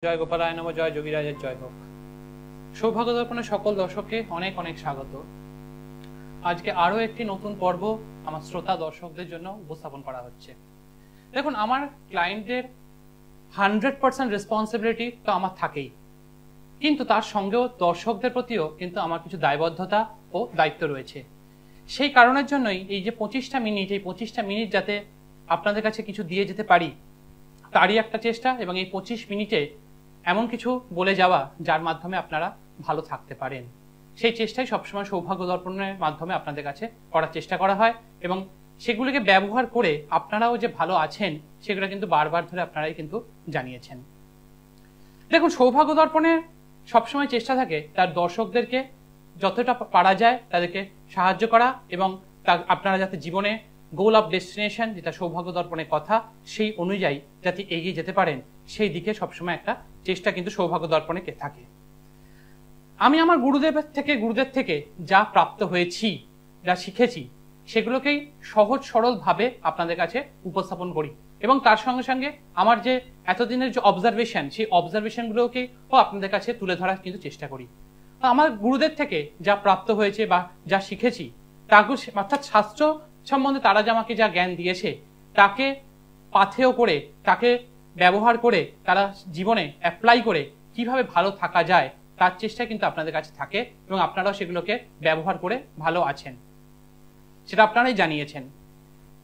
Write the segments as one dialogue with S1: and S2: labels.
S1: জয় গোপালায় নমঃ, জয় যোগীরাজের জয় হোক। সৌভাগ্য দর্পণের সকল দর্শককে অনেক অনেক স্বাগত। আজকে আরো একটি নতুন পর্ব আমার শ্রোতা দর্শকদের জন্য উপস্থাপন করা হচ্ছে। দেখুন, আমার ক্লায়েন্টের 100% রেসপন্সিবিলিটি তো আমার থাকেই, কিন্তু তার সঙ্গেও দর্শকদের প্রতিও কিন্তু আমার কিছু দায়বদ্ধতা ও দায়িত্ব রয়েছে। সেই কারণের জন্যই এই যে 25টা মিনিট, এই 25টা মিনিট যাতে আপনাদের কাছে কিছু দিয়ে যেতে পারি তারই একটা চেষ্টা, এবং এই 25 মিনিটে এমন কিছু বলে যাওয়া যার মাধ্যমে আপনারা ভালো থাকতে পারেন, সেই চেষ্টাই সবসময় সৌভাগ্য দর্পণের মাধ্যমে আপনাদের কাছে করার চেষ্টা করা হয়। এবং সেগুলিকে ব্যবহার করে আপনারাও যে ভালো আছেন সেগুলো কিন্তু বারবার ধরে আপনারাই কিন্তু জানিয়েছেন। দেখুন, সৌভাগ্য দর্পণের সবসময় চেষ্টা থাকে তার দর্শকদেরকে যতটা পারা যায় তাদেরকে সাহায্য করা, এবং আপনারা যাতে জীবনে গোল অফ ডেস্টিনেশন, যেটা সৌভাগ্য দর্পণের কথা, সেই অনুযায়ী যাতে এগিয়ে যেতে পারেন সেই দিকে সবসময় একটা চেষ্টা কিন্তু সৌভাগ্য দর্পণে থাকে। আমি আমার গুরুদেব থেকে যা প্রাপ্ত হয়েছি, যা শিখেছি, সেগুলোকেই সহজ সরল ভাবে আপনাদের কাছে উপস্থাপন করি, এবং তার সঙ্গে সঙ্গে আমার যে এতদিনের যে অবজারভেশন, সেই অবজারভেশনগুলোকেই আপনাদের কাছে তুলে ধরার কিন্তু চেষ্টা করি। আমার গুরুদেব থেকে যা প্রাপ্ত হয়েছে বা যা শিখেছি, অর্থাৎ শাস্ত্র সম্বন্ধে তারা যে আমাকে যা জ্ঞান দিয়েছে তাকে পাথেয় করে, তাকে ব্যবহার করে, তারা জীবনে অ্যাপ্লাই করে কিভাবে ভালো থাকা যায় তার চেষ্টা কিন্তু আপনাদের কাছে থাকে, এবং আপনারাও সেগুলোকে ব্যবহার করে ভালো আছেন, সেটা আপনারাই জানিয়েছেন।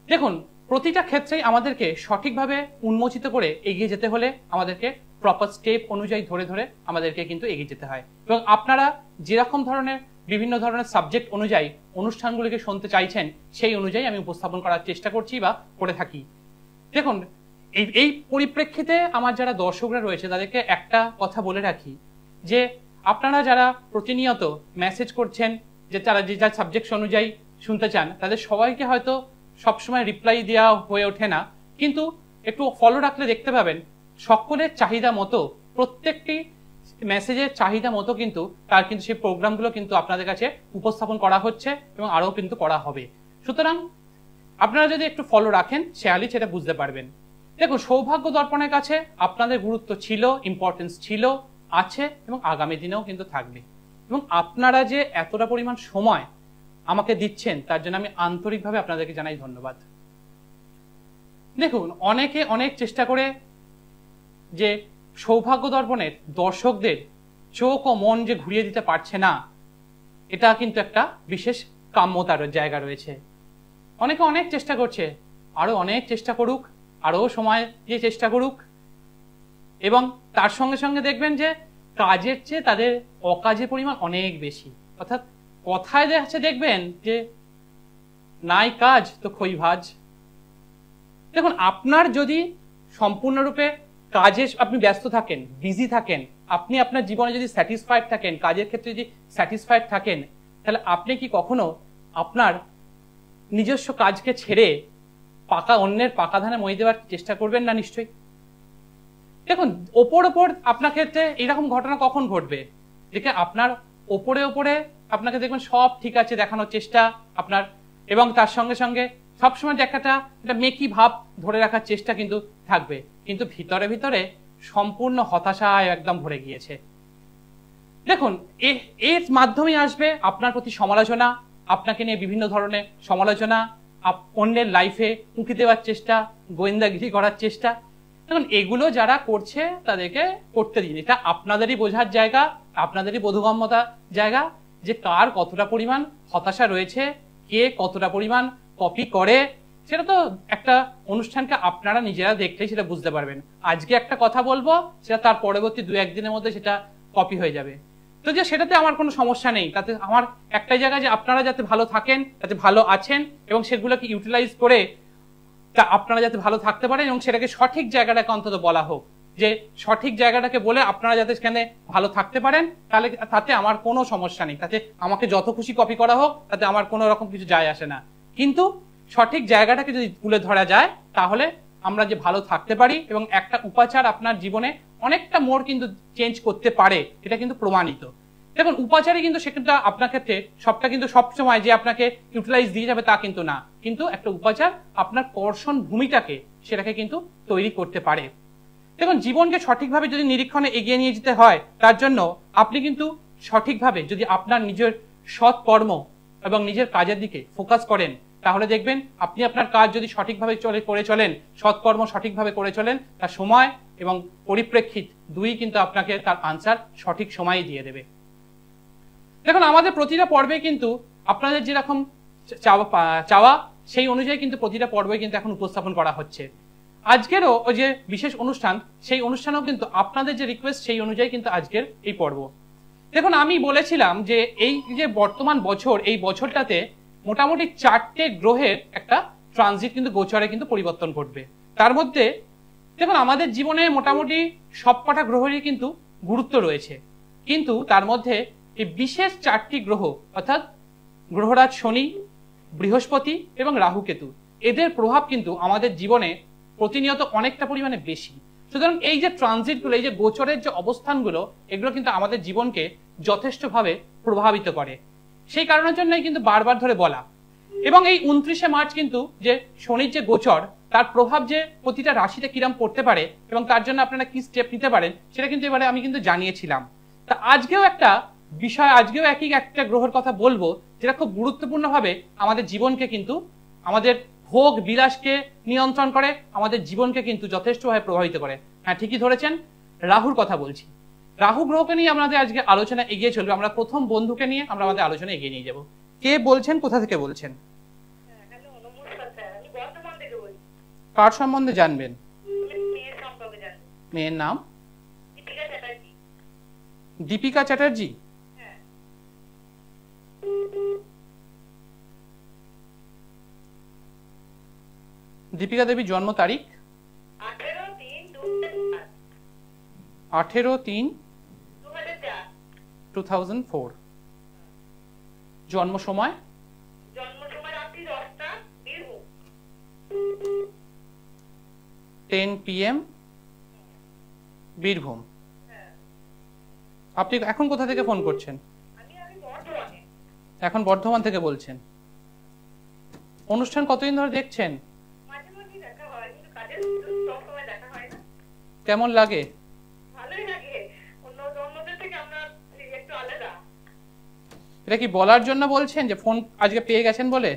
S1: দেখুন, প্রতিটা ক্ষেত্রেই আমাদেরকে সঠিকভাবে উন্মোচিত করে এগিয়ে যেতে হলে আমাদেরকে প্রপার স্টেপ অনুযায়ী ধরে ধরে আমাদেরকে কিন্তু এগিয়ে যেতে হয়, এবং আপনারা যেরকম ধরনের বিভিন্ন ধরনের সাবজেক্ট অনুযায়ী অনুষ্ঠানগুলিকে শুনতে চাইছেন সেই অনুযায়ী আমি উপস্থাপন করার চেষ্টা করছি বা করে থাকি। দেখুন, এই পরিপ্রেক্ষিতে আমার যারা দর্শকরা রয়েছে তাদেরকে একটা কথা বলে রাখি, যে আপনারা যারা প্রতিনিয়ত মেসেজ করছেন যে তারা যে যা সাবজেক্ট অনুযায়ী শুনতে চান, তাদের সবাইকে হয়তো সবসময় রিপ্লাই দেওয়া হয়ে ওঠে না, কিন্তু একটু ফলো রাখলে দেখতে পাবেন সকলের চাহিদা মতো, প্রত্যেকটি মেসেজের চাহিদা মতো কিন্তু তার কিন্তু সেই প্রোগ্রামগুলো কিন্তু আপনাদের কাছে উপস্থাপন করা হচ্ছে এবং আরও কিন্তু করা হবে। সুতরাং আপনারা যদি একটু ফলো রাখেন শেয়ালি সেটা বুঝতে পারবেন। দেখুন, সৌভাগ্য দর্পণের কাছে আপনাদের গুরুত্ব ছিল, ইম্পর্টেন্স ছিল, আছে, এবং আগামী দিনেও কিন্তু থাকবে। এবং আপনারা যে এতটা পরিমাণ সময় আমাকে দিচ্ছেন তার জন্য আমি আন্তরিকভাবে আপনাদেরকে জানাই ধন্যবাদ। দেখুন, অনেকে অনেক চেষ্টা করে যে সৌভাগ্য দর্পণের দর্শকদের চোখ ও মন যে ঘুরিয়ে দিতে পারছে না, এটা কিন্তু একটা বিশেষ কাম্যতার জায়গা রয়েছে। অনেকে অনেক চেষ্টা করছে, আরো অনেক চেষ্টা করুক, আরো সময় দিয়ে চেষ্টা করুক, এবং তার সঙ্গে সঙ্গে দেখবেন যে কাজের চেয়ে তাদের অকাজের পরিমাণ অনেক বেশি। অর্থাৎ কথায় দেখবেন যে নাই কাজ তো খই ভাজ। দেখুন, আপনার যদি সম্পূর্ণরূপে কাজে আপনি ব্যস্ত থাকেন, বিজি থাকেন, আপনি আপনার জীবনে যদি স্যাটিসফাইড থাকেন, কাজের ক্ষেত্রে যদি স্যাটিসফাইড থাকেন, তাহলে আপনি কি কখনো আপনার নিজস্ব কাজকে ছেড়ে অন্যের পাকা ধানে মই দেওয়ার চেষ্টা করবেন না? নিশ্চয়ই। দেখুন, ওপর আপনার ক্ষেত্রে এইরকম ঘটনা কখন ঘটবে, দেখে আপনার ওপরে আপনাকে দেখবেন সব ঠিক আছে দেখানোর চেষ্টা আপনার, এবং তার সঙ্গে সঙ্গে সবসময় যে একটা মেকি ভাব ধরে রাখার চেষ্টা কিন্তু থাকবে, কিন্তু ভিতরে ভিতরে সম্পূর্ণ হতাশায় একদম ভরে গিয়েছে। দেখুন, এর মাধ্যমে আসবে আপনার প্রতি সমালোচনা, আপনাকে নিয়ে বিভিন্ন ধরনের সমালোচনা, অন্যের লাইফে উঁকি দেওয়ার চেষ্টা, গোয়েন্দাগিরি করার চেষ্টা। দেখুন, এগুলো যারা করছে তাদেরকে করতে দিন, এটা আপনাদেরই বোঝার জায়গা, আপনাদেরই বোধগম্যতার জায়গা, যে কার কতটা পরিমাণ হতাশা রয়েছে, কে কতটা পরিমাণ কপি করে, সেটা তো একটা অনুষ্ঠানকে আপনারা নিজেরা দেখলেই সেটা বুঝতে পারবেন। আজকে একটা কথা বলবো, সেটা তার পরবর্তী 2-1 দিনের মধ্যে সেটা কপি হয়ে যাবে। তো যে সেটাতে আমার কোনো সমস্যা নেই, তাতে আমার একটাই জায়গা যে আপনারা যাতে ভালো থাকেন, যাতে ভালো আছেন, এবং সেগুলোকে ইউটিলাইজ করে আপনারা যাতে ভালো থাকতে পারেন, এবং সেটাকে সঠিক জায়গাটাকে অন্তত বলা হোক, যে সঠিক জায়গাটাকে বলে আপনারা যাতে সেখানে ভালো থাকতে পারেন, তাহলে তাতে আমার কোনো সমস্যা নেই, তাতে আমাকে যত খুশি কপি করা হোক, তাতে আমার কোনো রকম কিছু যায় আসে না। কিন্তু সঠিক জায়গাটাকে যদি তুলে ধরা যায় তাহলে আমরা যে ভালো থাকতে পারি, এবং একটা উপাচার আপনার জীবনে অনেকটা মোড় কিন্তু চেঞ্জ করতে পারে, এটা কিন্তু প্রমাণিত। দেখুন, উপাচারই কিন্তু সেটা আপনার ক্ষেত্রে সবটা কিন্তু সবসময় যে আপনাকে ইউটিলাইজ দিয়ে যাবে তা কিন্তু না, কিন্তু একটা উপাচার আপনার কর্ষণ ভূমিটাকে সেটাকে কিন্তু তৈরি করতে পারে। দেখুন, জীবনকে সঠিকভাবে যদি নিরীক্ষণে এগিয়ে নিয়ে যেতে হয়, তার জন্য আপনি কিন্তু সঠিকভাবে যদি আপনার নিজের সৎ কর্ম এবং নিজের কাজের দিকে ফোকাস করেন, তাহলে দেখবেন আপনি আপনার কাজ যদি সঠিকভাবে করে চলেন, সৎকর্ম সঠিকভাবে করে চলেন, তার সময় এবং পরিপ্রেক্ষিত দুই কিন্তু আপনাকে তার আনসার সঠিক সময়ই দিয়ে দেবে। দেখুন, আমাদের প্রতিটা পর্বে কিন্তু আপনাদের যেরকম চাওয়া সেই অনুযায়ী কিন্তু প্রতিটা পর্বে কিন্তু এখন উপস্থাপন করা হচ্ছে। আজকেরও ওই যে বিশেষ অনুষ্ঠান, সেই অনুষ্ঠানেও কিন্তু আপনাদের যে রিকোয়েস্ট সেই অনুযায়ী কিন্তু আজকের এই পর্ব। দেখুন, আমি বলেছিলাম যে এই যে বর্তমান বছর, এই বছরটাতে মোটামুটি 4টে গ্রহের একটা ট্রানজিট কিন্তু গোচরে কিন্তু পরিবর্তন ঘটবে। তার মধ্যে দেখুন, আমাদের জীবনে মোটামুটি সবকটা গ্রহেরই কিন্তু গুরুত্ব রয়েছে, কিন্তু তার মধ্যে এই বিশেষ 4টি গ্রহ অর্থাৎ গ্রহরাজ শনি, বৃহস্পতি এবং রাহুকেতু, এদের প্রভাব কিন্তু আমাদের জীবনে প্রতিনিয়ত অনেকটা পরিমাণে বেশি। সুতরাং এই যে ট্রানজিটগুলো, এই যে গোচরের যে অবস্থানগুলো, এগুলো কিন্তু আমাদের জীবনকে যথেষ্টভাবে প্রভাবিত করে। সেই কারণের জন্যই কিন্তু বারবার ধরে বলা। এবং এই 29শে মার্চ কিন্তু যে শনির যে গোচর, তার প্রভাব যে প্রতিটা রাশিতে কিরম পড়তে পারে এবং তার জন্য আপনারা কি স্টেপ নিতে পারেন, সেটা কিন্তু এবারে আমি কিন্তু জানিয়েছিলাম। তা আজকেও একটা বিষয়, আজকেও একই একটা গ্রহের কথা বলবো, যেটা খুব গুরুত্বপূর্ণভাবে আমাদের জীবনকে কিন্তু, আমাদের ভোগ বিলাসকে নিয়ন্ত্রণ করে, আমাদের জীবনকে কিন্তু যথেষ্টভাবে প্রভাবিত করে। হ্যাঁ, ঠিকই ধরেছেন, রাহুর কথা বলছি। রাহু গ্রহকে নিয়ে আমাদের আজকে আলোচনা এগিয়ে চলবে। আমরা প্রথম বন্ধুকে নিয়ে আমরা আমাদের আলোচনা এগিয়ে নিয়ে যাব। কে বলছেন, কোথা থেকে বলছেন? কার সম্বন্ধে জানবেন? মেয়ের নাম দীপিকা চ্যাটার্জি। দীপিকা দেবীর জন্ম তারিখ 18/3/2004। জন্ম সময় 10 PM বীরভূম। আপনি এখন কোথা থেকে ফোন করছেন? এখন বর্ধমান থেকে বলছেন। অনুষ্ঠান কতদিন ধরে দেখছেন? কেমন লাগে? এটা কি বলার জন্য বলছেন যে ফোন আজকে পেয়ে গেছেন বলে?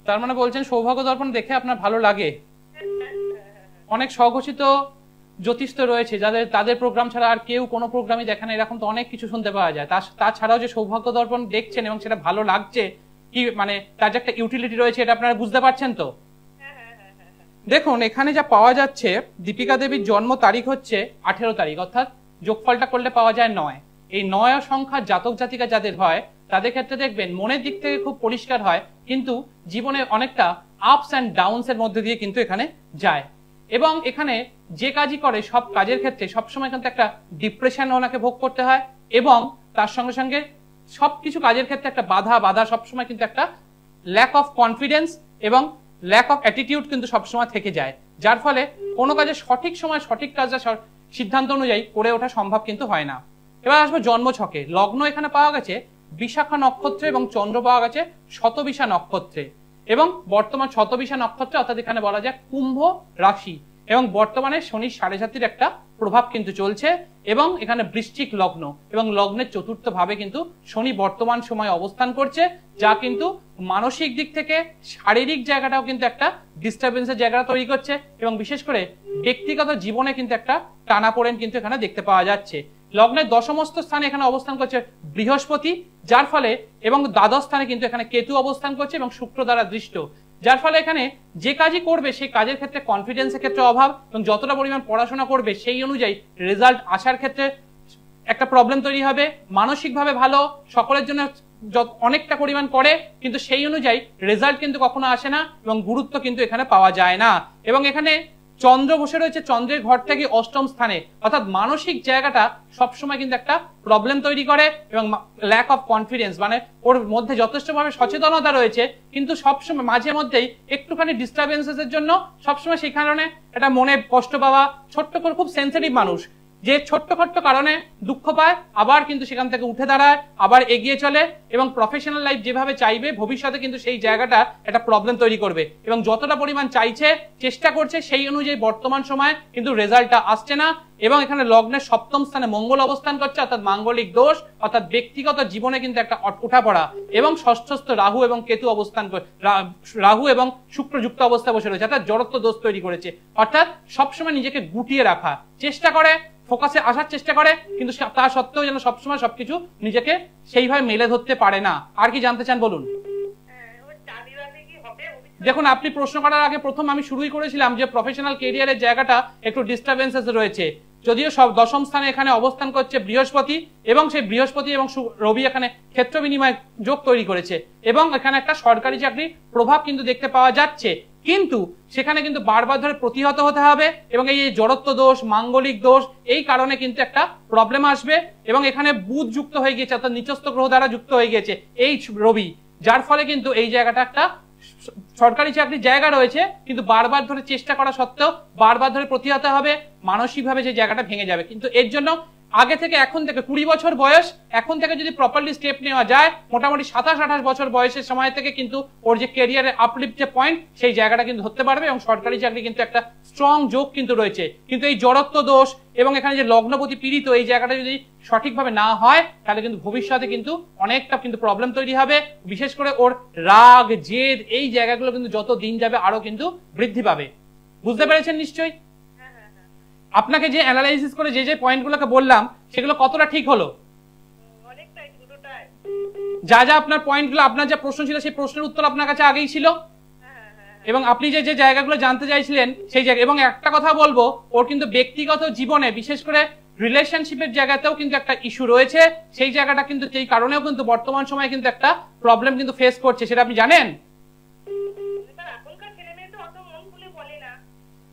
S1: তার মানে বলছেন সৌভাগ্য দর্পণ দেখে আপনার ভালো লাগে। অনেক স্বঘোষিত জ্যোতিষ তো রয়েছে, তাদের প্রোগ্রাম ছাড়া আর কেউ কোনো প্রোগ্রামই দেখে না, এরকম তো অনেক কিছু শুনতে পাওয়া যায়। তাছাড়াও যে সৌভাগ্য দর্পণ দেখছেন এবং সেটা ভালো লাগছে, কি মানে তার যে একটা ইউটিলিটি রয়েছে, এটা আপনারা বুঝতে পারছেন তো? দেখুন, এখানে যা পাওয়া যাচ্ছে, দীপিকা দেবীর জন্ম তারিখ হচ্ছে 18 তারিখ, অর্থাৎ যোগফলটা করলে পাওয়া যায় 9। এই 9 সংখ্যার জাতক জাতিকা যাদের হয়, তাদের ক্ষেত্রে দেখবেন মনের দিক থেকে খুব পরিষ্কার হয়, কিন্তু জীবনে অনেকটা আপস অ্যান্ড ডাউনস এর মধ্যে দিয়ে কিন্তু এখানে যায়। এবং এখানে যে কাজই করে সব কাজের ক্ষেত্রে সবসময় কিন্তু একটা ডিপ্রেশন ওনাকে ভোগ করতে হয়, এবং তার সঙ্গে সঙ্গে সবকিছু কাজের ক্ষেত্রে একটা বাধা সবসময় কিন্তু একটা ল্যাক অফ কনফিডেন্স এবং ল্যাক অফ অ্যাটিটিউড কিন্তু সবসময় থেকে যায়, যার ফলে কোনো কাজে সঠিক সময় সঠিক কাজটা সিদ্ধান্ত অনুযায়ী করে ওঠা সম্ভব কিন্তু হয় না। এবার আসবো জন্মছকে। লগ্ন এখানে পাওয়া গেছে বিশাখা নক্ষত্রে এবং চন্দ্র পাওয়া গেছে শতবিশা নক্ষত্রে, এবং বর্তমান শতবিশা নক্ষত্রে, অর্থাৎ এখানে বলা যায় কুম্ভ রাশি, এবং বর্তমানে শনির 7.5 একটা প্রভাব কিন্তু চলছে, এবং এখানে বৃশ্চিক লগ্ন এবং লগ্নের চতুর্থ ভাবে কিন্তু শনি বর্তমান সময় অবস্থান করছে, যা কিন্তু মানসিক দিক থেকে শারীরিক জায়গাটাও কিন্তু একটা ডিস্টারবেন্সের জায়গা তৈরি করছে, এবং বিশেষ করে ব্যক্তিগত জীবনে কিন্তু একটা টানাপোড়েন কিন্তু এখানে দেখতে পাওয়া যাচ্ছে। লগ্নের দশমস্ত স্থানে এখানে অবস্থান করছে বৃহস্পতি, যার ফলে, এবং দ্বাদশ স্থানে কিন্তু এখানে কেতু অবস্থান করছে এবং শুক্র দ্বারা দৃষ্ট, যার ফলে এখানে যে কাজই করবে সেই কাজের ক্ষেত্রে কনফিডেন্সের ক্ষেত্রে অভাব, এবং যতটা পরিমাণ পড়াশোনা করবে সেই অনুযায়ী রেজাল্ট আসার ক্ষেত্রে একটা প্রবলেম তৈরি হবে। মানসিকভাবে ভালো, সকলের জন্য অনেকটা পরিমাণ করে, কিন্তু সেই অনুযায়ী রেজাল্ট কিন্তু কখনো আসে না এবং গুরুত্ব কিন্তু এখানে পাওয়া যায় না। এবং এখানে চন্দ্র বসে রয়েছে চন্দ্রের ঘর থেকে অষ্টম স্থানে, অর্থাৎ মানসিক জায়গাটা সবসময় কিন্তু একটা প্রবলেম তৈরি করে, এবং ল্যাক অফ কনফিডেন্স, মানে ওর মধ্যে যথেষ্টভাবে সচেতনতা রয়েছে, কিন্তু সবসময় মাঝে মধ্যেই একটুখানি ডিস্টারবেন্সেস এর জন্য সবসময় সেই কারণে এটা মনে কষ্ট পাওয়া, ছোট্ট করে খুব সেন্সিটিভ মানুষ, যে ছোট্ট ছোট্ট কারণে দুঃখ পায় আবার কিন্তু সেখান থেকে উঠে দাঁড়ায়, আবার এগিয়ে চলে এবং প্রফেশনাল লাইফ যেভাবে চাইবে ভবিষ্যতে কিন্তু সেই জায়গাটা একটা প্রবলেম তৈরি করবে এবং যতটা পরিমাণ চাইছে চেষ্টা করছে সেই অনুযায়ী বর্তমান সময়ে কিন্তু রেজাল্টটা আসছে না। এবং এখানে লগ্নের সপ্তম স্থানে মঙ্গল অবস্থান করছে, অর্থাৎ মাঙ্গলিক দোষ, অর্থাৎ ব্যক্তিগত জীবনে কিন্তু একটা উঠাপড়া। এবং ষষ্ঠস্থ রাহু এবং কেতু অবস্থান রাহু এবং শুক্র যুক্ত অবস্থায় বসে রয়েছে, অর্থাৎ জড়ত্ব দোষ তৈরি করেছে। অর্থাৎ সবসময় নিজেকে গুটিয়ে রাখা চেষ্টা করে, ফোকাসে আসার চেষ্টা করে, কিন্তু তা সত্ত্বেও যেন সবসময় সবকিছু নিজেকে সেইভাবে মেলে ধরতে পারে না। আর কি জানতে চান বলুন। দেখুন, আপনি প্রশ্ন করার আগে প্রথম আমি শুরুই করেছিলাম যে প্রফেশনাল ক্যারিয়ারের জায়গাটা একটু ডিস্টারবেন্সেস রয়েছে, যদিও সব দশম স্থানে এখানে অবস্থান করছে বৃহস্পতি এবং সেই বৃহস্পতি এবং রবি এখানে ক্ষেত্র বিনিময় যোগ তৈরি করেছে এবং এখানে একটা সরকারি চাকরির প্রভাব কিন্তু দেখতে পাওয়া যাচ্ছে, কিন্তু সেখানে কিন্তু বারবার ধরে প্রতিহত হতে হবে এবং এই জড়ত্ব দোষ, মাঙ্গলিক দোষ, এই কারণে কিন্তু একটা প্রবলেম আসবে। এবং এখানে বুধ যুক্ত হয়ে গিয়েছে, অর্থাৎ নিচস্থ গ্রহ দ্বারা যুক্ত হয়ে গিয়েছে এই রবি, যার ফলে কিন্তু এই জায়গাটা একটা সরকারি চাকরির জায়গা রয়েছে, কিন্তু বারবার ধরে চেষ্টা করা সত্ত্বেও বারবার ধরে প্রতিহত হবে, মানসিকভাবে যে জায়গাটা ভেঙে যাবে। কিন্তু এর জন্য আগে থেকে, এখন থেকে 20 বছর বয়স, এখন থেকে যদি প্রপারলি স্টেপ নেওয়া যায়, মোটামুটি 27-28 বছর বয়সের সময় থেকে কিন্তু ওর যে ক্যারিয়ারের আপলিফ্ট যে পয়েন্ট, সেই জায়গাটা কিন্তু ধরতে পারবে এবং সরকারি চাকরি কিন্তু একটা স্ট্রং যোগ কিন্তু রয়েছে। কিন্তু এই জড়ত্ব দোষ এবং এখানে যে লগ্নপতি পীড়িত, এই জায়গাটা যদি সঠিকভাবে না হয় তাহলে কিন্তু ভবিষ্যতে কিন্তু অনেকটা কিন্তু প্রবলেম তৈরি হবে। বিশেষ করে ওর রাগ, জেদ, এই জায়গাগুলো কিন্তু যত দিন যাবে আরো কিন্তু বৃদ্ধি পাবে। বুঝতে পেরেছেন নিশ্চয়ই? আপনাকে যে অ্যানালাইসিস করে যে যে পয়েন্টগুলোকে বললাম সেগুলো কতটা ঠিক হলো? যা যা আপনার পয়েন্টগুলো, আপনার যে প্রশ্ন ছিল সেই প্রশ্নের উত্তর আপনার কাছে আগেই ছিল এবং আপনি যে যে জায়গাগুলো জানতে চাইছিলেন সেই জায়গা। এবং একটা কথা বলবো, ওর কিন্তু ব্যক্তিগত জীবনে বিশেষ করে রিলেশনশিপের জায়গাতেও কিন্তু একটা ইস্যু রয়েছে, সেই জায়গাটা কিন্তু সেই কারণেও কিন্তু বর্তমান সময়ে কিন্তু একটা প্রবলেম কিন্তু ফেস করছে, সেটা আপনি জানেন?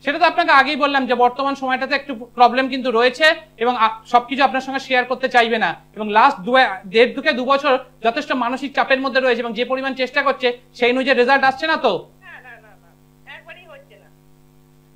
S1: সেটা তো আপনাকে আগেই বললাম যে বর্তমান সময়টাতে একটু প্রবলেম কিন্তু রয়েছে এবং সবকিছু আপনার সঙ্গে শেয়ার করতে চাইবে না এবং লাস্ট 1.5 বছর যথেষ্ট মানসিক চাপের মধ্যে রয়েছে এবং যে পরিমাণ চেষ্টা করছে সেই অনুযায়ী রেজাল্ট আসছে না। তো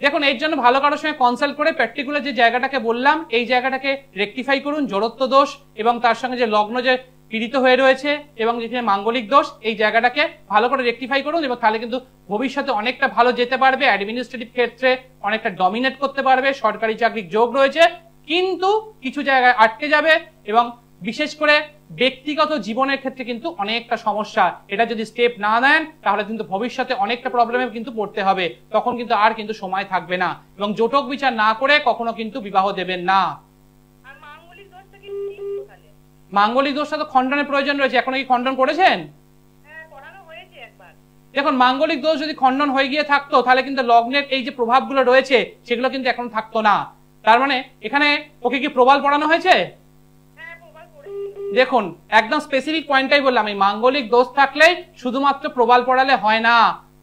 S1: দেখুন, এর জন্য ভালো কারোর সঙ্গে কনসাল্ট করে পার্টিকুলার যে জায়গাটাকে বললাম এই জায়গাটাকে রেকটিফাই করুন, জড়ত্ব দোষ এবং তার সঙ্গে যে লগ্ন যে পীড়িত হয়ে রয়েছে এবং যেখানে মাঙ্গলিক দোষ, এই জায়গাটাকে ভালো করে রেকটিফাই করুন এবং তাহলে কিন্তু ভবিষ্যতে অনেকটা ভালো যেতে পারবে, অ্যাডমিনিস্ট্রেটিভ ক্ষেত্রে অনেকটা ডমিনেট করতে পারবে, সরকারি চাকরির যোগ রয়েছে। কিন্তু কিছু জায়গায় আটকে যাবে এবং বিশেষ করে ব্যক্তিগত জীবনের ক্ষেত্রে কিন্তু অনেকটা সমস্যা, এটা যদি স্টেপ না নেন তাহলে কিন্তু ভবিষ্যতে অনেকটা প্রবলেমে কিন্তু পড়তে হবে, তখন কিন্তু আর কিন্তু সময় থাকবে না এবং জোটক বিচার না করে কখনো কিন্তু বিবাহ দেবেন না। মাঙ্গলিক দোষটা তো খণ্ডনের প্রয়োজন রয়েছে, এখনো কি খণ্ডন করেছেন? দেখুন, মাঙ্গলিক দোষ যদি খণ্ডন হয়ে গিয়ে থাকতো তাহলে কিন্তু লগ্নের এই যে প্রভাবগুলো রয়েছে সেগুলো কিন্তু এখন থাকতো না। তার মানে এখানে ওকে কি প্রবাল পড়ানো হয়েছে? দেখুন, একদম স্পেসিফিক পয়েন্টটাই বললাম, এই মাঙ্গলিক দোষ থাকলে শুধুমাত্র প্রবাল পড়ালে হয় না,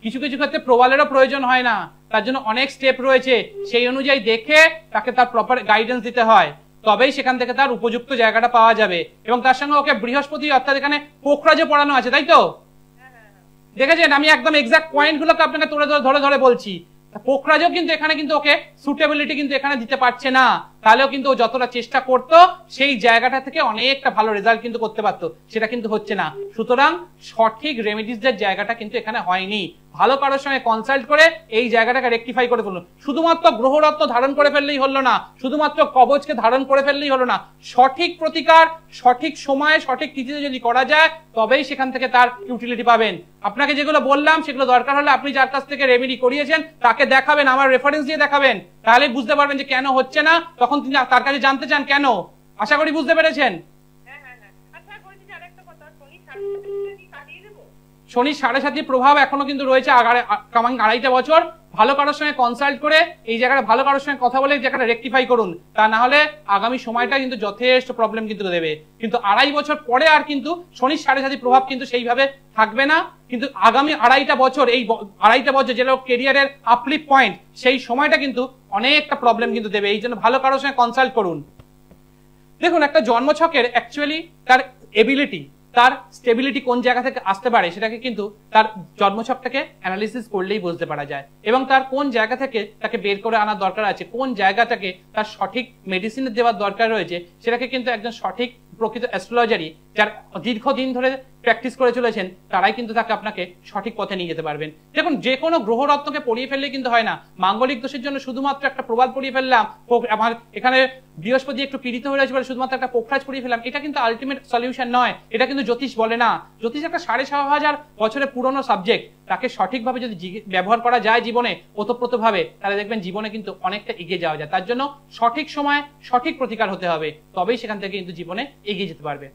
S1: কিছু কিছু ক্ষেত্রে প্রবালেরও প্রয়োজন হয় না, তার জন্য অনেক স্টেপ রয়েছে, সেই অনুযায়ী দেখে তাকে তার প্রপার গাইডেন্স দিতে হয়, তবেই সেখান থেকে তার উপযুক্ত জায়গাটা পাওয়া যাবে। এবং তার সঙ্গে ওকে বৃহস্পতি, অর্থাৎ এখানে পোখরাজে পড়ানো আছে, তাই তো? দেখেছেন, আমি একদম এক্সাক্ট পয়েন্টগুলোকে আপনাকে ধরে ধরে বলছি। পোখরাজও কিন্তু এখানে কিন্তু ওকে সুটেবিলিটি কিন্তু এখানে দিতে পারছে না, তাহলেও কিন্তু ও যতটা চেষ্টা করতো সেই জায়গাটা থেকে অনেকটা ভালো রেজাল্ট কিন্তু করতে পারতো, সেটা কিন্তু হচ্ছে না। সুতরাং সঠিক রেমেডিসের জায়গাটা কিন্তু এখানে হয়নি। ভালো কারোর সঙ্গে কনসাল্ট করে এই জায়গাটাকে রেকটিফাই করে ফেলুন। শুধুমাত্র গ্রহরত্ন ধারণ করে ফেললেই হলো না, শুধুমাত্র কবচকে ধারণ করে ফেললেই হলো না, সঠিক প্রতিকার সঠিক সময়ে সঠিক তিথিতে যদি করা যায় তবেই সেখান থেকে তার ইউটিলিটি পাবেন। আপনাকে যেগুলো বললাম সেগুলো দরকার হলে আপনি যার কাছ থেকে রেমেডি করিয়েছেন তাকে দেখাবেন, আমার রেফারেন্স দিয়ে দেখাবেন, তাহলে বুঝতে পারবেন যে কেন হচ্ছে না, তখন তিনি তার কাছে জানতে চান কেন। আশা করি বুঝতে পেরেছেন। শনি 7.5 প্রভাব এখনো কিন্তু রয়েছে কামাং 2.5 বছর। ভালো কারোর সঙ্গে কনসাল্ট করে এই জায়গাটা ভালো কারোর সঙ্গে কথা বলে এই জায়গাটা রেকটিফাই করুন, তা না হলে আগামী সময়টা কিন্তু যথেষ্ট প্রবলেম কিন্তু দেবে। কিন্তু 2.5 বছর পরে আর কিন্তু শনির 7.5 প্রভাব কিন্তু সেইভাবে থাকবে না, কিন্তু আগামী 2.5 বছর, এই 2.5 বছর যেটা ক্যারিয়ারের আপলিফ পয়েন্ট, সেই সময়টা কিন্তু অনেকটা প্রবলেম কিন্তু দেবে। এই জন্য ভালো কারোর সঙ্গে কনসাল্ট করুন। দেখুন, একটা জন্মছকের অ্যাকচুয়ালি তার এবিলিটি, তার স্টেবিলিটি কোন জায়গা থেকে আসতে পারে সেটাকে কিন্তু তার জন্মছকটাকে অ্যানালিসিস করলেই বুঝতে পারা যায়, এবং তার কোন জায়গা থেকে তাকে বের করে আনার দরকার আছে, কোন জায়গাটাকে তার সঠিক মেডিসিন দেওয়ার দরকার রয়েছে, সেটাকে কিন্তু একজন সঠিক প্রকৃত অ্যাস্ট্রোলজারই যার দীর্ঘদিন ধরে প্র্যাকটিস করে চলেছেন তারাই কিন্তু তাকে আপনাকে সঠিক পথে নিয়ে যেতে পারবেন। দেখুন, যে কোনো গ্রহরত্নকে পড়িয়ে ফেললে কিন্তু হয় না। মাঙ্গলিক দোষের জন্য শুধুমাত্র একটা প্রবাদ পড়িয়ে ফেললাম, আমার এখানে বৃহস্পতি একটু পীড়িত হয়ে রয়েছে বলে শুধুমাত্র একটা পোখরাজ পড়িয়ে ফেললাম, এটা কিন্তু আলটিমেট সলিউশন নয়। এটা কিন্তু জ্যোতিষ বলে না। জ্যোতিষ একটা 7,500 বছরের পুরনো সাবজেক্ট। তাকে সঠিকভাবে যদি ব্যবহার করা যায় জীবনে ওতপ্রোতভাবে, তাহলে দেখবেন জীবনে কিন্তু অনেকটা এগিয়ে যাওয়া যায়। তার জন্য সঠিক সময় সঠিক প্রতিকার হতে হবে, তবেই সেখান থেকে কিন্তু জীবনে এগিয়ে যেতে পারবে।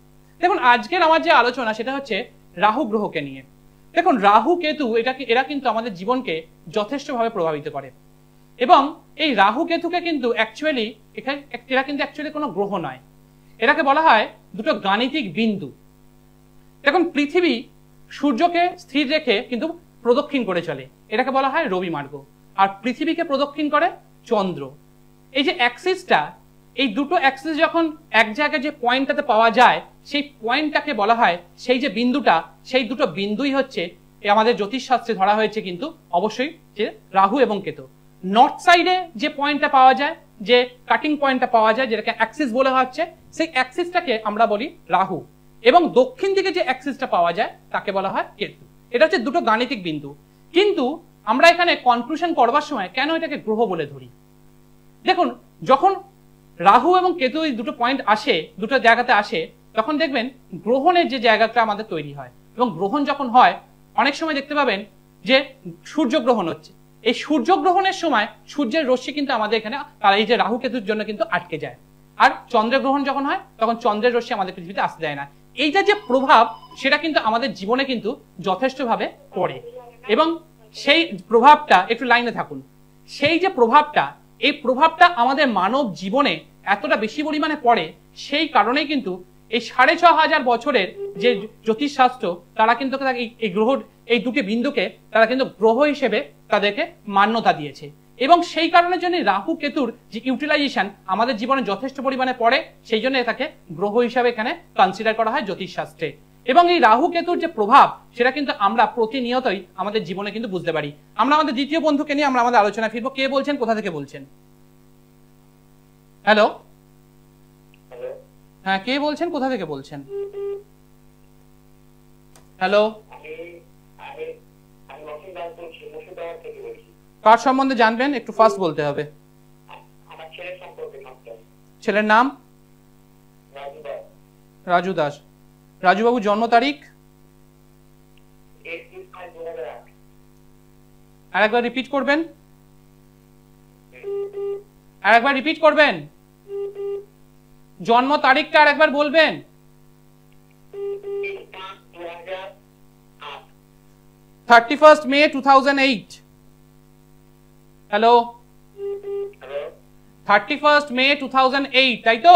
S1: দেখুন, আজকের আমার যে আলোচনা সেটা হচ্ছে রাহু গ্রহকে নিয়ে। দেখুন, রাহু কেতু এরা কিন্তু আমাদের জীবনকে যথেষ্টভাবে প্রভাবিত করে, এবং এই রাহু কেতুকে কিন্তু অ্যাকচুয়ালি এরা কিন্তু অ্যাকচুয়ালি কোনো গ্রহ নয়, এটাকে বলা হয় দুটো গাণিতিক বিন্দু। দেখুন, পৃথিবী সূর্যকে স্থির রেখে কিন্তু প্রদক্ষিণ করে চলে, এটাকে বলা হয় রবি মার্গ, আর পৃথিবীকে প্রদক্ষিণ করে চন্দ্র। এই যে অ্যাক্সিসটা, এই দুটো অ্যাক্সিস যখন এক জায়গায় যে পয়েন্টটাতে পাওয়া যায়, সেই পয়েন্টটাকে বলা হয়, সেই যে বিন্দুটা, সেই দুটো বিন্দুই হচ্ছে আমাদের জ্যোতিষশাস্ত্রে ধরা হয়েছে কিন্তু অবশ্যই যে রাহু এবং কেতু। নর্থ সাইডে যে পয়েন্টটা পাওয়া যায়, যে কাটিং পয়েন্টটা পাওয়া যায়, যেটাকে অ্যাক্সিস বলা হচ্ছে, সেই অ্যাক্সিসটাকে আমরা বলি রাহু, এবং দক্ষিণ দিকে যে অ্যাক্সিসটা পাওয়া যায় তাকে বলা হয় কেতু। এটা হচ্ছে দুটো গাণিতিক বিন্দু। কিন্তু আমরা এখানে কনক্লুশন করবার সময় কেন এটাকে গ্রহ বলে ধরি? দেখুন, যখন রাহু এবং কেতু এই দুটো পয়েন্ট আসে, দুটো জায়গাতে আসে, তখন দেখবেন গ্রহণের যে জায়গাটা আমাদের তৈরি হয়, এবং গ্রহণ যখন হয় অনেক সময় দেখতে পাবেন যে সূর্যগ্রহণ হচ্ছে। এই সূর্যগ্রহণের সময় সূর্যের রশ্মি কিন্তু আমাদের এখানে এই যে রাহু কেতুর জন্য কিন্তু আটকে যায়, আর চন্দ্রগ্রহণ যখন হয় তখন চন্দ্রের রশ্মি আমাদের পৃথিবীতে আসতে দেয় না। এইটা যে প্রভাব, সেটা কিন্তু আমাদের জীবনে কিন্তু যথেষ্টভাবে পড়ে, এবং সেই প্রভাবটা, একটু লাইনে থাকুন, সেই যে প্রভাবটা, এই প্রভাবটা আমাদের মানব জীবনে এতটা বেশি পরিমাণে পড়ে, সেই কারণেই কিন্তু এই 6,500 বছরের যে জ্যোতিষশাস্ত্র, তারা কিন্তু এই গ্রহ, এই দুটি বিন্দুকে তারা কিন্তু গ্রহ হিসেবে তাদেরকে মান্যতা দিয়েছে, এবং সেই কারণের জন্য রাহু কেতুর যে ইউটিলাইজেশন আমাদের জীবনে যথেষ্ট পরিমাণে পড়ে, সেই জন্য এটাকে গ্রহ হিসাবে এখানে কনসিডার করা হয় জ্যোতিষশাস্ত্রে। এবং এই রাহু কেতুর যে প্রভাব, সেটা কিন্তু আমরা প্রতিনিয়তই আমাদের জীবনে কিন্তু বুঝতে পারি। আমরা আমাদের দ্বিতীয় বন্ধুকে নিয়ে আমরা আমাদের আলোচনা ফিরবো। কে বলছেন, কোথা থেকে বলছেন? হ্যালো, হ্যাঁ, কে বলছেন, কোথা থেকে বলছেন? হ্যালো, কার সম্বন্ধে জানবেন? একটু ফাস্ট বলতে হবে। ছেলের নাম? রাজু দাস। রাজু বাবু জন্ম তারিখ আরেকবার রিপিট করবেন? আরেকবার রিপিট করবেন? জন্ম তারিখটা আরেকবার বলবেন? 31st May 2008। Hello, 31st May 2008, তাই তো?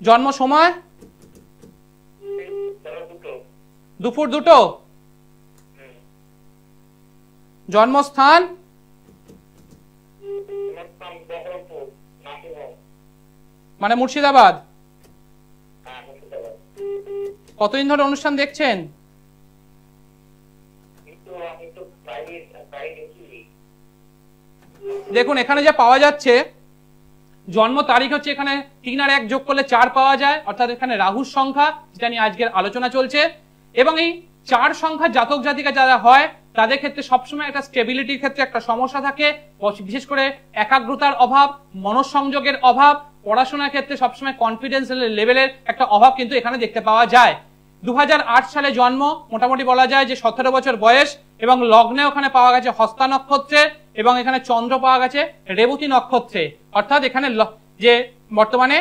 S1: জন্ম সময়? দুপুর 2টো। জন্মস্থান? মানে মুর্শিদাবাদ। কতদিন ধরে অনুষ্ঠান দেখছেন? দেখুন, এখানে যা পাওয়া যাচ্ছে, জন্ম তারিখ হচ্ছে এখানে 3 আর 1 যোগ করলে 4 পাওয়া যায়, অর্থাৎ এখানে রাহুর সংখ্যা, যেটা নিয়ে আজকের আলোচনা চলছে। এবং এই 4 সংখ্যা জাতক জাতিকা যারা হয়, তাদের ক্ষেত্রে সবসময় একটা স্টেবিলিটির ক্ষেত্রে একটা সমস্যা থাকে, বিশেষ করে একাগ্রতার অভাব, মনঃসংযোগের অভাব, পড়াশোনার ক্ষেত্রে সবসময় কনফিডেন্স লেভেলের একটা অভাব কিন্তু এখানে দেখতে পাওয়া যায়। 2008 সালে জন্ম, মোটামুটি বলা যায় যে 17 বছর বয়স, এবং লগ্নে ওখানে পাওয়া গেছে হস্তা নক্ষত্রে, এবং এখানে চন্দ্র পাওয়া গেছে রেবতী নক্ষত্রে, অর্থাৎ এখানে যে বর্তমানে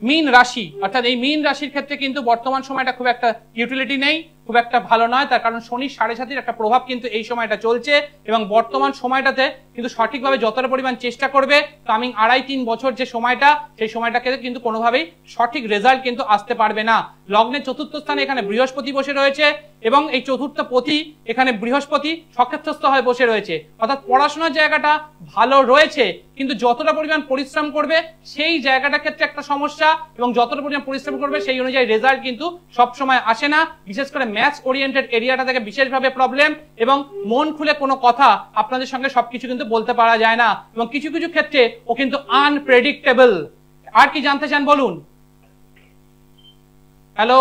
S1: মীন রাশি, অর্থাৎ এই মীন রাশির ক্ষেত্রে কিন্তু বর্তমান সময়টা খুব একটা ইউটিলিটি নেই, খুব একটা ভালো নয়, তার কারণ শনি 7.5 একটা প্রভাব কিন্তু এই সময়টা চলছে, এবং বর্তমান সময়টাতে কিন্তু সঠিকভাবে যতটা পরিমাণ চেষ্টা করবে, কামিং 2.5-3 বছর যে সময়টা, সেই সময়টাকে কিন্তু কোনোভাবেই সঠিক রেজাল্ট কিন্তু আসতে পারবে না। লগ্নের 4র্থ স্থানে এখানে বৃহস্পতি বসে রয়েছে, এবং এই চতুর্থ পতি এখানে বৃহস্পতি সক্ষেত্রস্থ হয়ে বসে রয়েছে, অর্থাৎ পড়াশোনার জায়গাটা ভালো রয়েছে, কিন্তু যতটা পরিমাণ পরিশ্রম করবে সেই জায়গাটার ক্ষেত্রে একটা সমস্যা, এবং যতটা পরিমাণ পরিশ্রম করবে সেই অনুযায়ী রেজাল্ট কিন্তু সবসময় আসে না। বিশেষ করে ম্যাথস ওরিয়েন্টেড এরিয়াটা থেকে বিশেষভাবে প্রবলেম, এবং মন খুলে কোনো কথা আপনাদের সঙ্গে সবকিছু কিন্তু বলতে পারা যায় না, এবং কিছু কিছু ক্ষেত্রে ও কিন্তু আনপ্রেডিক্টেবল। আর কি জানতে চান বলুন? হ্যালো,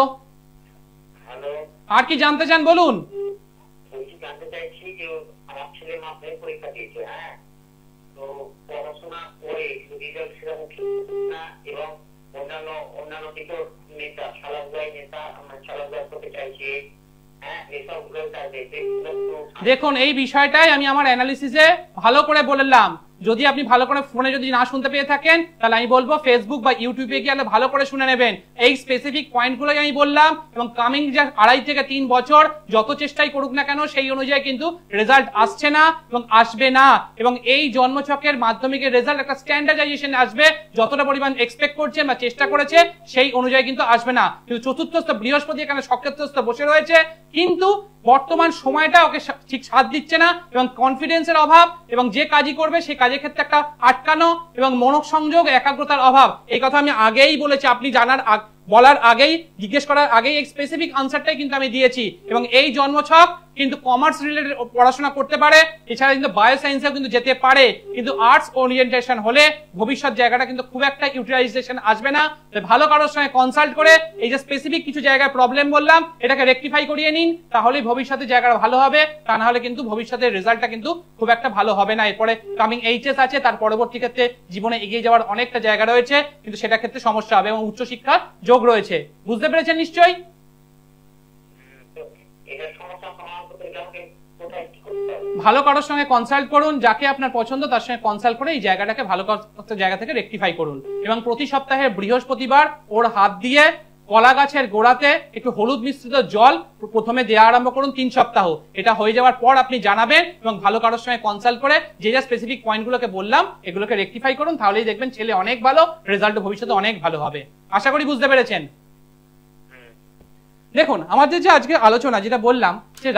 S1: আর কি জানতে চান বলুন?
S2: জানতে চাইছি যে আমার ছেলে মাধ্যমিক পরীক্ষা দিয়েছে, হ্যাঁ, তো পড়াশোনা করে রেজাল্ট সেরকম না, এবং অন্যান্য অন্যান্য কিছু নেতা খেলাধুলায় নেতা আমার খেলাধুলা করতে চাইছে, হ্যাঁ, এসবগুলো চাইছে।
S1: দেখুন, এই বিষয়টাই আমি আমার অ্যানালিসিসে ভালো করে বললাম। যদি আপনি ভালো করে ফোনে যদি না শুনতে পেয়ে থাকেন, তাহলে আমি বলবো ফেসবুক বা ইউটিউবে গিয়ে ভালো করে শুনে নেবেন। এই স্পেসিফিক পয়েন্টগুলোই আমি বললাম, এবং কামিং যে 2.5 থেকে 3 বছর যত চেষ্টাই করুক না কেন সেই অনুযায়ী কিন্তু রেজাল্ট আসছে না এবং আসবে না, এবং এই জন্মছকের মাধ্যমিকের রেজাল্ট একটা স্ট্যান্ডার্ডাইজেশন আসবে, যতটা পরিমাণ এক্সপেক্ট করছে বা চেষ্টা করেছে সেই অনুযায়ী কিন্তু আসবে না। কিন্তু চতুর্থস্থ বৃহস্পতি এখানে সক্ষেত্রস্থ বসে রয়েছে, কিন্তু বর্তমান সময়টা ওকে ঠিক সাথ দিচ্ছে না, এবং কনফিডেন্সের অভাব, এবং যে কাজই করবে সেই কাজের ক্ষেত্রে একটা আটকানো, এবং মনোসংযোগ একাগ্রতার অভাব। এই কথা আমি আগেই বলেছি, আপনি বলার আগেই, জিজ্ঞেস করার আগেই এই স্পেসিফিক আনসারটাই কিন্তু আমি দিয়েছি। এবং এই জন্মছক কিন্তু কমার্স রিলেটেড পড়াশোনা করতে পারে, এছাড়া কিন্তু বায়োসায়েন্সেও কিন্তু যেতে পারে, কিন্তু আর্টস ওরিয়েন্টেশন হলে ভবিষ্যৎ জায়গাটা কিন্তু খুব একটা ইউটিলাইজেশন আসবে না। ভালো কারোর সঙ্গে কনসাল্ট করে এই যে স্পেসিফিক কিছু জায়গায় প্রবলেম বললাম এটাকে রেকটিফাই করিয়ে নিন, তাহলেই ভবিষ্যতে জায়গাটা ভালো হবে। তা না হলে কিন্তু ভবিষ্যতের রেজাল্টটা কিন্তু খুব একটা ভালো হবে না। এরপরে কামিং এইচএস আছে, তার পরবর্তী ক্ষেত্রে জীবনে এগিয়ে যাওয়ার অনেকটা জায়গা রয়েছে, কিন্তু সেটা ক্ষেত্রে সমস্যা হবে, এবং উচ্চশিক্ষা যোগ রয়েছে। বুঝতে পেরেছেন নিশ্চয়ই? ভালো কারোর সঙ্গে কনসাল্ট করুন, যাকে আপনার পছন্দ তার সঙ্গে কনসাল্ট করে এই জায়গাটাকে ভালো জায়গা থেকে রেকটিফাই করুন। এবং প্রতি সপ্তাহে বৃহস্পতিবার ওর হাত দিয়ে কলা গাছের গোড়াতে একটু হলুদ মিশ্রিত জল প্রথমে দেওয়া আরম্ভ করুন 3 সপ্তাহ। এটা হয়ে যাওয়ার পর আপনি জানাবেন, এবং ভালো কারোর সঙ্গে কনসাল্ট করে যে যে স্পেসিফিক পয়েন্টগুলোকে বললাম এগুলোকে রেকটিফাই করুন, তাহলেই দেখবেন ছেলে অনেক ভালো, রেজাল্ট ভবিষ্যতে অনেক ভালো হবে। আশা করি বুঝতে পেরেছেন। দেখুন, আমাদের যে আজকে আলোচনা যেটা বললাম, যে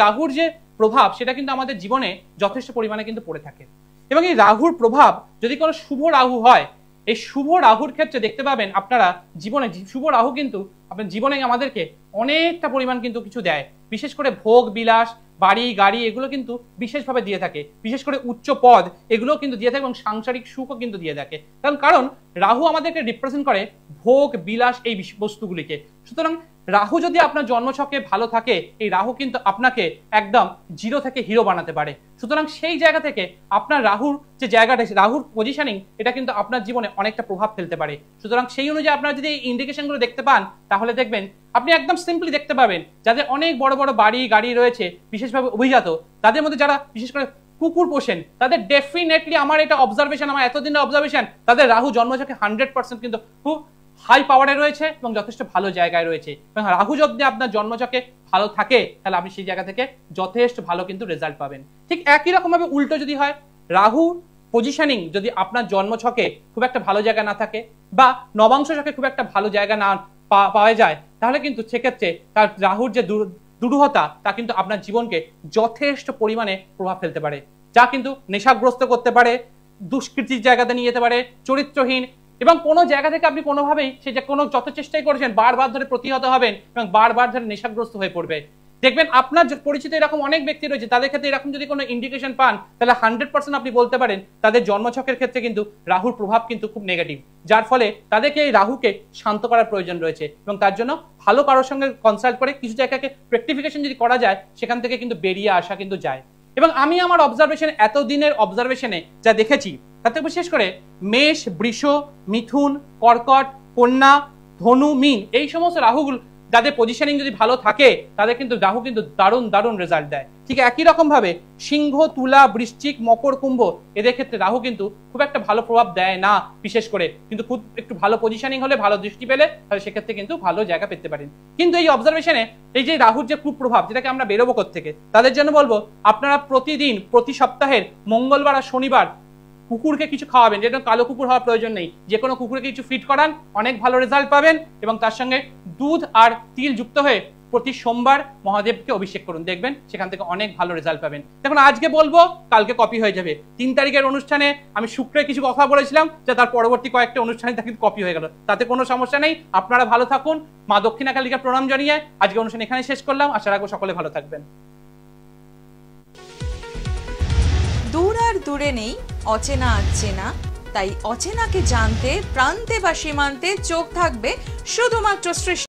S1: রাহুর যে প্রভাব সেটা কিন্তু আমাদের জীবনে যথেষ্ট পরিমাণে কিন্তু পড়ে থাকে, এবং এই রাহুর প্রভাব যদি কোনো শুভ রাহু হয়, এই শুভ রাহুর ক্ষেত্রে দেখতে পাবেন আপনারা জীবনে শুভ রাহু কিন্তু আপনার জীবনে আমাদেরকে অনেকটা পরিমাণ কিন্তু কিছু দেয়। বিশেষ করে ভোগ বিলাস, বাড়ি গাড়ি এগুলো কিন্তু বিশেষভাবে দিয়ে থাকে, বিশেষ করে উচ্চ পদ এগুলো কিন্তু দিয়ে থাকে, এবং সাংসারিক সুখও কিন্তু দিয়ে থাকে। কারণ রাহু আমাদেরকে রিপ্রেজেন্ট করে ভোগ বিলাস এই বস্তুগুলিকে। সুতরাং রাহু যদি আপনার জন্মছকে ভালো থাকে, এই রাহু কিন্তু আপনাকে একদম জিরো থেকে হিরো বানাতে পারে। সুতরাং সেই জায়গা থেকে আপনার রাহুর যে জায়গাটা, রাহুর পজিশনিং, এটা কিন্তু আপনার জীবনে অনেকটা প্রভাব ফেলতে পারে। সুতরাং সেই অনুযায়ী আপনারা যদি এই ইন্ডিকেশনগুলো দেখতে পান, তাহলে দেখবেন আপনি একদম সিম্পলি দেখতে পাবেন যাদের অনেক বড় বড় বাড়ি গাড়ি রয়েছে, বিশেষভাবে অভিজাত, তাদের মধ্যে যারা বিশেষ করে কুকুর পোষেন, তাদের ডেফিনেটলি আমার এটা অবজারভেশন, আমার এতদিনের অবজারভেশন, তাদের রাহু জন্মছকে 100% কিন্তু খুব হাই পাওয়ারে রয়েছে এবং যথেষ্ট ভালো জায়গায় রয়েছে। এবং রাহু যদি আপনার জন্মছকে ভালো থাকে, তাহলে আপনি সেই জায়গা থেকে যথেষ্ট ভালো কিন্তু রেজাল্ট পাবেন। ঠিক একই রকম ভাবে উল্টো যদি হয়, রাহু পজিশনিং যদি আপনার জন্মছকে খুব একটা ভালো জায়গা না থাকে, বা নবাংশ ছকে খুব একটা ভালো জায়গা না পাওয়া যায়, তাহলে কিন্তু সেক্ষেত্রে তার রাহুর যে দুরূহতা তা কিন্তু আপনার জীবনকে যথেষ্ট পরিমাণে প্রভাব ফেলতে পারে, যা কিন্তু নেশাগ্রস্ত করতে পারে, দুষ্কৃতির জায়গাতে নিয়ে যেতে পারে, চরিত্রহীন, এবং কোনো জায়গা থেকে আপনি কোনোভাবেই সে যে কোনো যত চেষ্টাই করেছেন বারবার ধরে প্রতিহত হবেন এবং বারবার ধরে নেশাগ্রস্ত হয়ে পড়বে। দেখবেন আপনার পরিচিত এরকম অনেক ব্যক্তি রয়েছে, তাদের ক্ষেত্রে এরকম যদি কোনো ইন্ডিকেশন পান, তাহলে 100% আপনি বলতে পারেন তাদের জন্মছকের ক্ষেত্রে কিন্তু রাহুর প্রভাব কিন্তু খুব নেগেটিভ, যার ফলে তাদেরকে এই রাহুকে শান্ত করার প্রয়োজন রয়েছে। এবং তার জন্য ভালো কারোর সঙ্গে কনসাল্ট করে কিছু জায়গাকে রেকটিফিকেশন যদি করা যায়, সেখান থেকে কিন্তু বেরিয়ে আসা কিন্তু যায়। এবং আমি আমার অবজারভেশন, এতদিনের অবজারভেশনে যা দেখেছি, তাতে বিশেষ করে মেষ, বৃষ, মিথুন, কর্কট, কন্যা, ধনু, মীন, এই সমস্ত রাহুগুলো যাদের পজিশনিং যদি ভালো থাকে, তাদের কিন্তু রাহু কিন্তু দারুণ দারুণ রেজাল্ট দেয়। ঠিক একই রকম ভাবে সিংহ, তুলা, বৃশ্চিক, মকর, কুম্ভ, এদের ক্ষেত্রে রাহু কিন্তু খুব একটা ভালো প্রভাব দেয় না বিশেষ করে, কিন্তু খুব একটু ভালো পজিশনিং হলে, ভালো দৃষ্টি পেলে, তাহলে সেক্ষেত্রে কিন্তু ভালো জায়গা পেতে পারেন। কিন্তু এই অবজারভেশনে এই যে রাহুর যে কুপ্রভাব, যেটাকে আমরা বেরোবো থেকে, তাদের জন্য বলবো আপনারা প্রতিদিন, প্রতি সপ্তাহের মঙ্গলবার আর শনিবার কুকুরকে কিছু খাওয়াবেন। যেটা কালো কুকুর হওয়ার প্রয়োজন নেই, যে কোনো কুকুরকে কিছু ফিট করান, অনেক ভালো রেজাল্ট পাবেন। এবং তার সঙ্গে দুধ আর তিল যুক্ত হয়ে প্রতি সোমবার মহাদেবকে অভিষেক করুন, দেখবেন সেখান থেকে অনেক ভালো রেজাল্ট পাবেন। দেখুন আজকে বলবো, কালকে কপি হয়ে যাবে। 3 তারিখের অনুষ্ঠানে আমি শুক্রে কিছু কথা বলেছিলাম, যে তার পরবর্তী কয়েকটা অনুষ্ঠানে তা কিন্তু কপি হয়ে গেল, তাতে কোনো সমস্যা নেই। আপনারা ভালো থাকুন। মা দক্ষিণা কালীকে প্রণাম জানিয়ে আজকে অনুষ্ঠান এখানে শেষ করলাম। আশা রাখবো সকলে ভালো থাকবেন।
S3: দূর আর দূরে নেই, অচেনা আচেনা, তাই অচেনাকে জানতে প্রান্তে বা সীমান্তে চোখ থাকবে শুধুমাত্র সৃষ্টি।